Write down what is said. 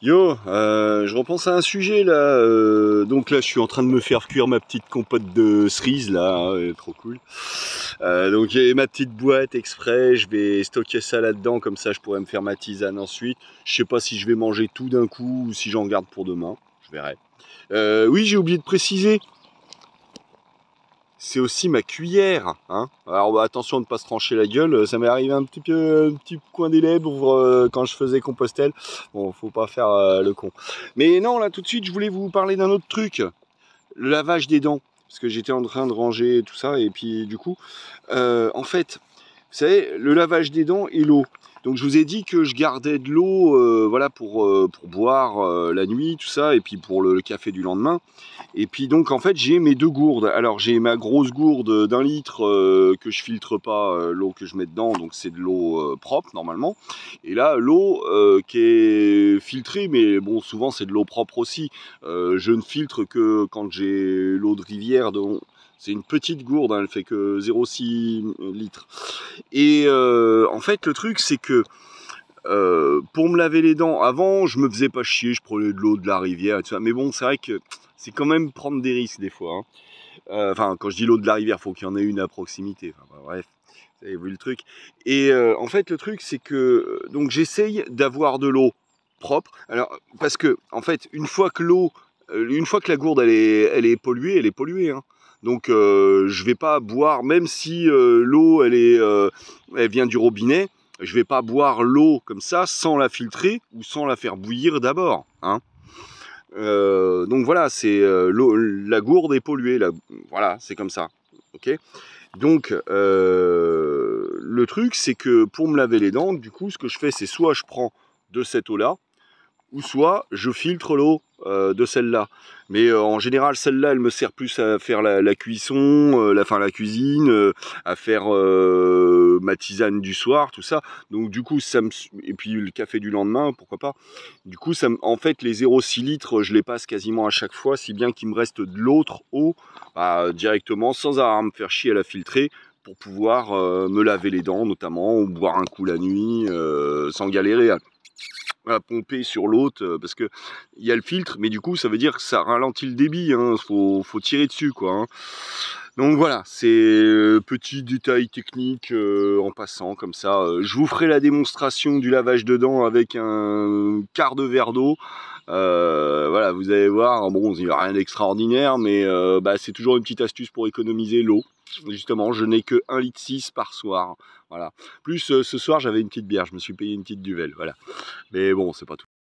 Yo, je repense à un sujet là. Donc là, je suis en train de me faire cuire ma petite compote de cerises là, hein, trop cool. Donc j'ai ma petite boîte exprès. Je vais stocker ça là-dedans, comme ça, je pourrais me faire ma tisane ensuite. Je sais pas si je vais manger tout d'un coup ou si j'en garde pour demain. Je verrai. Oui, j'ai oublié de préciser. C'est aussi ma cuillère, hein. Alors bah, attention de ne pas se trancher la gueule, ça m'est arrivé un petit coin des lèvres quand je faisais Compostelle. Bon, faut pas faire le con. Mais non, là tout de suite, je voulais vous parler d'un autre truc, le lavage des dents. Parce que j'étais en train de ranger tout ça, et puis du coup, en fait, vous savez, le lavage des dents et l'eau. Donc je vous ai dit que je gardais de l'eau voilà, pour boire la nuit, tout ça, et puis pour le café du lendemain. Et puis donc en fait j'ai mes deux gourdes. Alors j'ai ma grosse gourde d'1 litre que je filtre pas l'eau que je mets dedans, donc c'est de l'eau propre normalement. Et là l'eau qui est filtrée, mais bon souvent c'est de l'eau propre aussi. Je ne filtre que quand j'ai l'eau de rivière. C'est une petite gourde, hein, elle fait que 0,6 litres. Et en fait le truc c'est que pour me laver les dents, avant, je me faisais pas chier, je prenais de l'eau de la rivière et tout ça. Mais bon, c'est vrai que c'est quand même prendre des risques des fois, hein. Enfin, quand je dis l'eau de la rivière, faut qu'il y en ait une à proximité. Enfin, bah, bref, vous avez vu le truc. Et en fait, le truc, c'est que donc j'essaye d'avoir de l'eau propre. Alors, parce que en fait, une fois que la gourde elle est polluée, elle est polluée, hein. Donc, je vais pas boire, même si l'eau elle vient du robinet. Je vais pas boire l'eau comme ça sans la filtrer ou sans la faire bouillir d'abord, hein. Donc voilà, c'est la gourde est polluée, là. Voilà, c'est comme ça. Ok. Donc le truc, c'est que pour me laver les dents, du coup, ce que je fais, c'est soit je prends de cette eau-là, ou soit je filtre l'eau de celle-là. Mais en général, celle-là, elle me sert plus à faire la cuisson, la cuisine, à faire ma tisane du soir, tout ça. Donc du coup, et puis le café du lendemain, pourquoi pas. Du coup, en fait, les 0,6 litres, je les passe quasiment à chaque fois, si bien qu'il me reste de l'autre eau directement, sans avoir à me faire chier à la filtrer, pour pouvoir me laver les dents notamment, ou boire un coup la nuit, sans galérer à pomper sur l'autre, parce que il y a le filtre, mais du coup ça veut dire que ça ralentit le débit, hein, faut tirer dessus quoi, hein. Donc voilà, c'est petit détail technique en passant comme ça. Je vous ferai la démonstration du lavage de dents avec un quart de verre d'eau. Voilà, vous allez voir, bon, il n'y a rien d'extraordinaire, mais c'est toujours une petite astuce pour économiser l'eau. Justement, je n'ai que 1,6 litre par soir. Voilà. Plus ce soir, j'avais une petite bière, je me suis payé une petite duvel. Voilà. Mais bon, c'est pas tout.